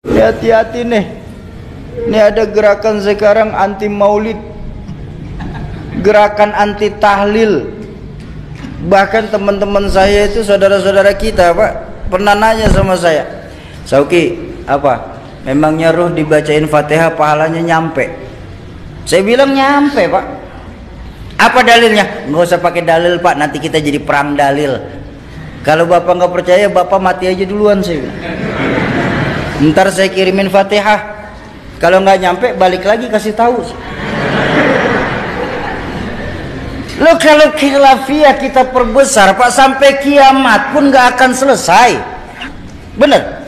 Hati-hati nih. Ini ada gerakan sekarang anti maulid, gerakan anti tahlil. Bahkan teman-teman saya itu, saudara-saudara kita, Pak, pernah nanya sama saya, Sauki, apa? Memangnya ruh dibacain Fatihah pahalanya nyampe? Saya bilang nyampe, Pak. Apa dalilnya? Nggak usah pakai dalil, Pak, nanti kita jadi perang dalil. Kalau Bapak nggak percaya, Bapak mati aja duluan, saya bilang. Ntar saya kirimin Fatihah. Kalau nggak nyampe, balik lagi kasih tahu. Lo kalau khilafiyah kita perbesar, Pak, sampai kiamat pun nggak akan selesai. Bener?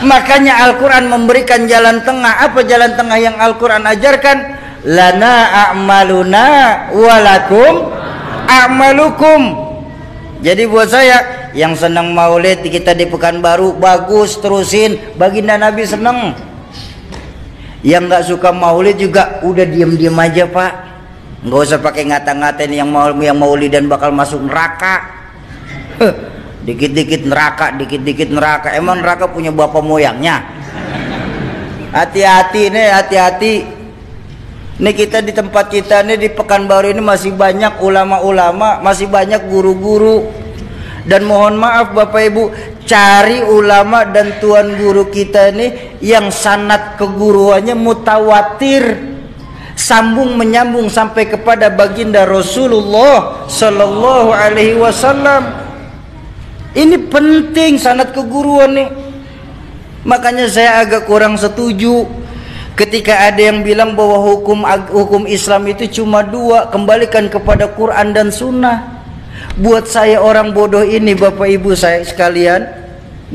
Makanya Al-Quran memberikan jalan tengah. Apa jalan tengah yang Al-Quran ajarkan? Lana a'maluna walakum a'malukum. Jadi buat saya yang senang maulid kita di Pekanbaru, bagus, terusin. Baginda Nabi senang. Yang nggak suka maulid juga udah diem-diem aja, Pak. Nggak usah pakai ngata-ngatain yang maulid dan bakal masuk neraka. Dikit-dikit neraka, dikit-dikit neraka. Emang neraka punya bapak moyangnya? Hati-hati nih, hati-hati. Nih kita di tempat kita nih di Pekanbaru ini masih banyak ulama-ulama, masih banyak guru-guru. Dan mohon maaf Bapak Ibu, cari ulama dan tuan guru kita ini yang sanad keguruannya mutawatir, sambung menyambung sampai kepada baginda Rasulullah Sallallahu Alaihi Wasallam. Ini penting sanad keguruan nih. Makanya saya agak kurang setuju ketika ada yang bilang bahwa hukum Islam itu cuma dua, kembalikan kepada Quran dan Sunnah. Buat saya orang bodoh ini, Bapak Ibu saya sekalian,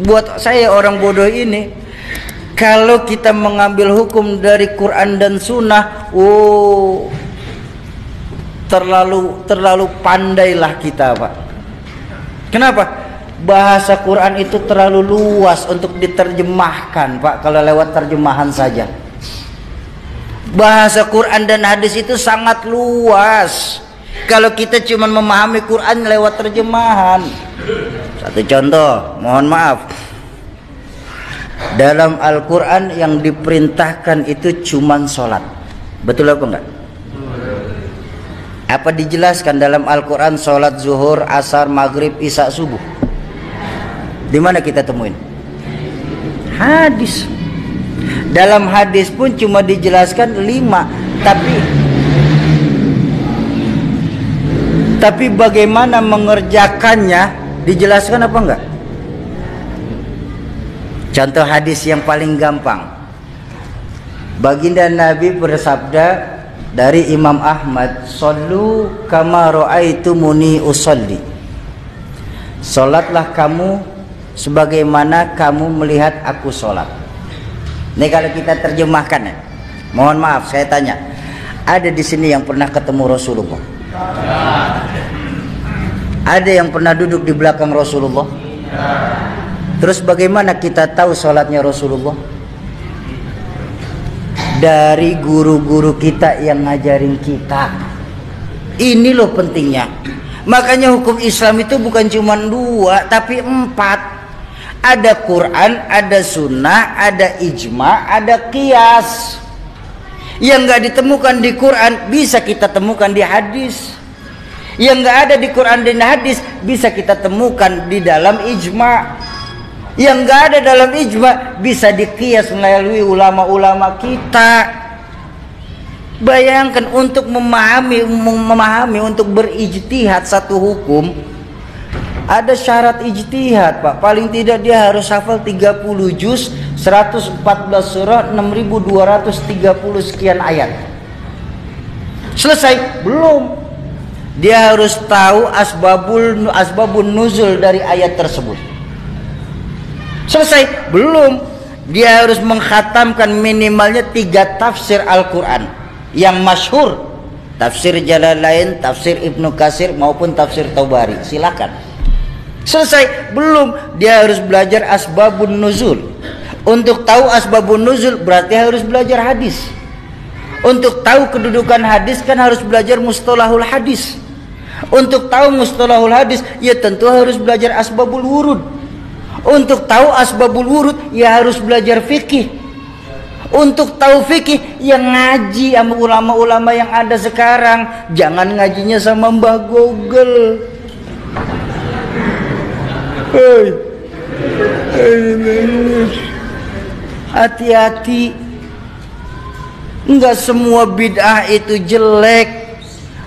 buat saya orang bodoh ini, kalau kita mengambil hukum dari Quran dan Sunnah, terlalu pandailah kita, Pak. Kenapa? Bahasa Quran itu terlalu luas untuk diterjemahkan, Pak, kalau lewat terjemahan saja. Bahasa Quran dan hadis itu sangat luas kalau kita cuma memahami Quran lewat terjemahan. Satu contoh, mohon maaf, dalam Al-Quran yang diperintahkan itu cuma sholat. Betul apa enggak? Apa dijelaskan dalam Al-Quran sholat zuhur, asar, maghrib, isya, subuh? Di mana kita temuin? Hadis. Dalam hadis pun cuma dijelaskan 5, tapi bagaimana mengerjakannya dijelaskan apa enggak? Contoh hadis yang paling gampang. Baginda Nabi bersabda dari Imam Ahmad, "Shallu kama ra'aitumuni usolli." Salatlah kamu sebagaimana kamu melihat aku sholat. Ini kalau kita terjemahkan ya. Mohon maaf saya tanya, ada di sini yang pernah ketemu Rasulullah? Ada yang pernah duduk di belakang Rasulullah? Terus bagaimana kita tahu sholatnya Rasulullah? Dari guru-guru kita yang ngajarin kita. Ini loh pentingnya. Makanya hukum Islam itu bukan cuma 2 tapi 4. Ada Quran, ada Sunnah, ada ijma, ada qiyas. Yang nggak ditemukan di Quran bisa kita temukan di hadis. Yang nggak ada di Quran dan hadis bisa kita temukan di dalam ijma. Yang nggak ada dalam ijma bisa diqiyas melalui ulama-ulama kita. Bayangkan untuk memahami untuk berijtihad satu hukum, ada syarat ijtihad, Pak. Paling tidak dia harus hafal 30 juz, 114 surah, 6230 sekian ayat. Selesai? Belum. Dia harus tahu asbabun nuzul dari ayat tersebut. Selesai? Belum. Dia harus mengkhatamkan minimalnya 3 tafsir Al-Quran yang masyhur, tafsir Jalalain, tafsir Ibnu Katsir maupun tafsir Tabari. Silakan. Selesai? Belum. Dia harus belajar asbabun nuzul. Untuk tahu asbabun nuzul berarti harus belajar hadis. Untuk tahu kedudukan hadis kan harus belajar mustalahul hadis. Untuk tahu mustalahul hadis ya tentu harus belajar asbabul wurud. Untuk tahu asbabul wurud ya harus belajar fikih. Untuk tahu fikih yang ngaji sama ulama-ulama yang ada sekarang. Jangan ngajinya sama Mbah Google. Hati-hati. Enggak semua bid'ah itu jelek.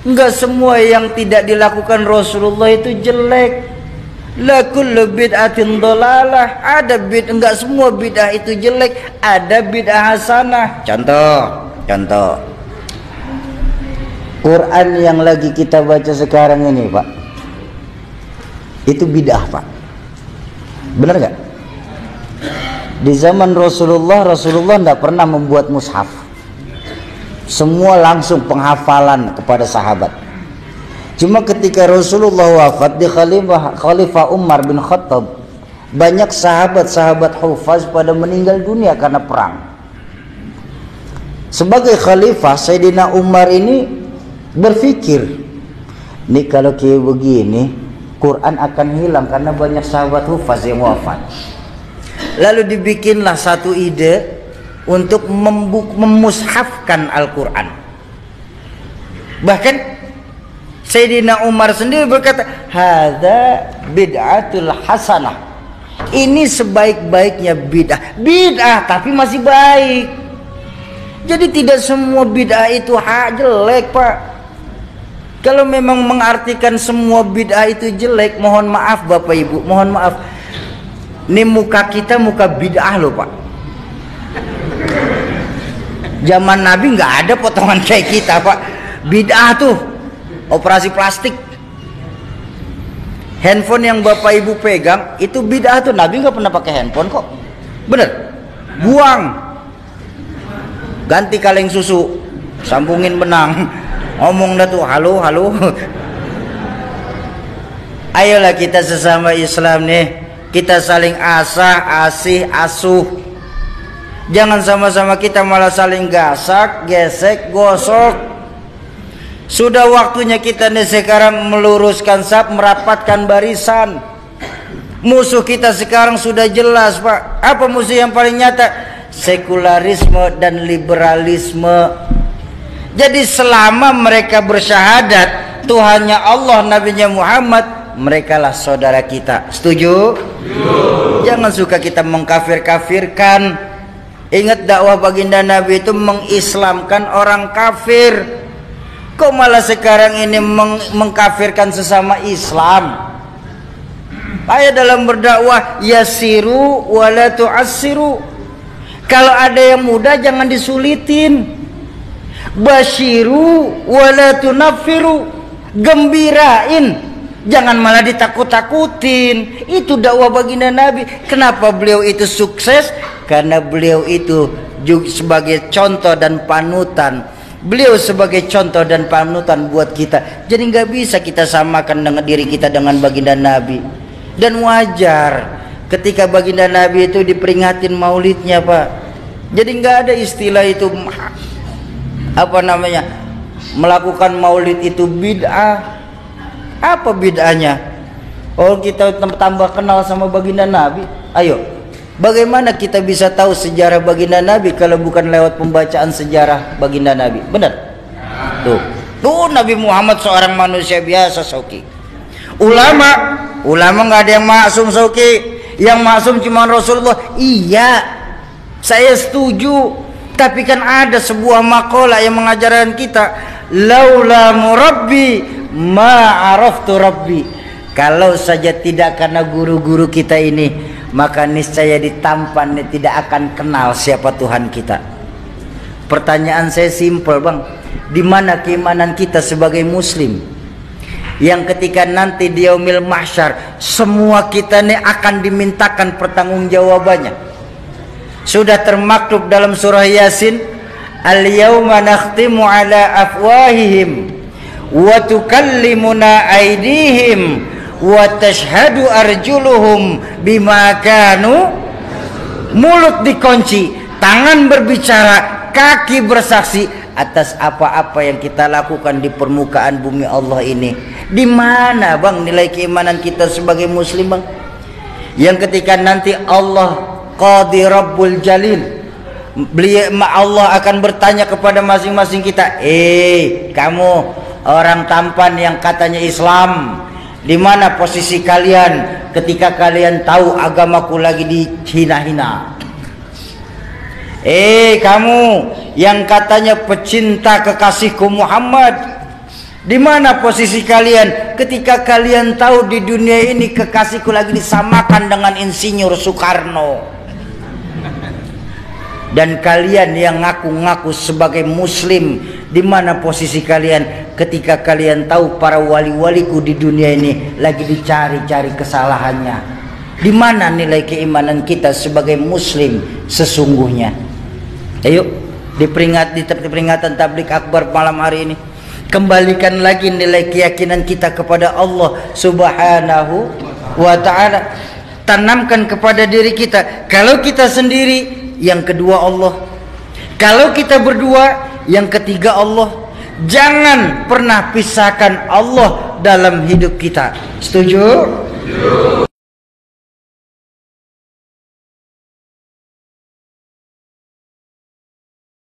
Enggak semua yang tidak dilakukan Rasulullah itu jelek. La kullu bid'atin dhalalah. Ada enggak semua bid'ah itu jelek, ada bid'ah hasanah. Contoh. Quran yang lagi kita baca sekarang ini, Pak. Itu bid'ah, Pak. Benar enggak? Di zaman Rasulullah tidak pernah membuat mushaf. Semua langsung penghafalan kepada sahabat. Cuma ketika Rasulullah wafat di Khalifah Umar bin Khattab, banyak sahabat-sahabat hufaz pada meninggal dunia karena perang. Sebagai khalifah, Sayyidina Umar ini berpikir, nih kalau kayak begini, Quran akan hilang karena banyak sahabat hufaz yang wafat. Lalu dibikinlah satu ide untuk memushafkan Al-Quran. Bahkan Sayyidina Umar sendiri berkata, hadza bid'atul hasanah. Ini sebaik-baiknya bid'ah. Bid'ah tapi masih baik. Jadi tidak semua bid'ah itu jelek, Pak. Kalau memang mengartikan semua bid'ah itu jelek, mohon maaf Bapak Ibu, mohon maaf. Ini muka kita muka bid'ah loh, Pak. Zaman Nabi nggak ada potongan kayak kita, Pak. Bid'ah tuh operasi plastik. Handphone yang Bapak Ibu pegang itu bid'ah tuh. Nabi nggak pernah pakai handphone kok. Bener? Buang. Ganti kaleng susu, sambungin benang. Ngomong dah tuh, halo. Ayolah kita sesama Islam nih, kita saling asuh. Jangan sama-sama kita malah saling gasak, gesek, gosok. Sudah waktunya kita nih sekarang meluruskan saf, merapatkan barisan. Musuh kita sekarang sudah jelas, Pak. Apa musuh yang paling nyata? Sekularisme dan liberalisme. Jadi selama mereka bersyahadat Tuhannya Allah, Nabinya Muhammad, merekalah saudara kita. Setuju? Jangan suka kita mengkafir-kafirkan. Ingat dakwah baginda Nabi itu mengislamkan orang kafir. Kok malah sekarang ini mengkafirkan sesama Islam? Ayo dalam berdakwah, yasiru wala tu'assiru. Kalau ada yang mudah jangan disulitin. Basyiru wala tunaffiru. Gembirain, jangan malah ditakut-takutin. Itu dakwah baginda Nabi. Kenapa beliau itu sukses? Karena beliau itu juga sebagai contoh dan panutan. Beliau sebagai contoh dan panutan buat kita. Jadi nggak bisa kita samakan dengan diri kita dengan baginda Nabi. Dan wajar ketika baginda Nabi itu diperingatin maulidnya, Pak. Jadi nggak ada istilah itu melakukan maulid itu bid'ah. Apa bid'ahnya? Oh, kita tambah kenal sama baginda Nabi. Ayo, bagaimana kita bisa tahu sejarah baginda Nabi kalau bukan lewat pembacaan sejarah baginda Nabi? Benar? Tuh Nabi Muhammad seorang manusia biasa, Sauki. Ulama nggak ada yang maksum, Sauki. Yang maksum cuma Rasulullah. Iya, saya setuju. Tapi kan ada sebuah makalah yang mengajarkan kita, laula murabbi ma araftu rabbi. Kalau saja tidak karena guru-guru kita ini, maka niscaya ditampan tidak akan kenal siapa Tuhan kita. Pertanyaan saya simpel, Bang. Di mana keimanan kita sebagai muslim? Yang ketika nanti di yaumil mahsyar semua kita ini akan dimintakan pertanggungjawabannya. Sudah termaktub dalam surah Yasin, al-yawma nakhtimu ala afwahihim wa tukallimuna aydihim wa tashhadu arjuluhum bima kanu. Mulut dikunci, tangan berbicara, kaki bersaksi atas apa-apa yang kita lakukan di permukaan bumi Allah ini. Di mana, Bang, nilai keimanan kita sebagai muslim, Bang? yang ketika nanti Allah Qadi Rabbul Jalil, Allah akan bertanya kepada masing-masing kita, kamu orang tampan yang katanya Islam, di mana posisi kalian ketika kalian tahu agamaku lagi dihina-hina? Kamu yang katanya pecinta kekasihku Muhammad, di mana posisi kalian ketika kalian tahu di dunia ini kekasihku lagi disamakan dengan Insinyur Soekarno? Dan kalian yang ngaku-ngaku sebagai muslim, di mana posisi kalian ketika kalian tahu para wali-waliku di dunia ini lagi dicari-cari kesalahannya? Di mana nilai keimanan kita sebagai muslim sesungguhnya? Ayo di peringatan tablik akbar malam hari ini, kembalikan lagi nilai keyakinan kita kepada Allah Subhanahu wa ta'ala. Tanamkan kepada diri kita, kalau kita sendiri, yang kedua Allah. Kalau kita berdua, yang ketiga Allah. Jangan pernah pisahkan Allah dalam hidup kita. Setuju?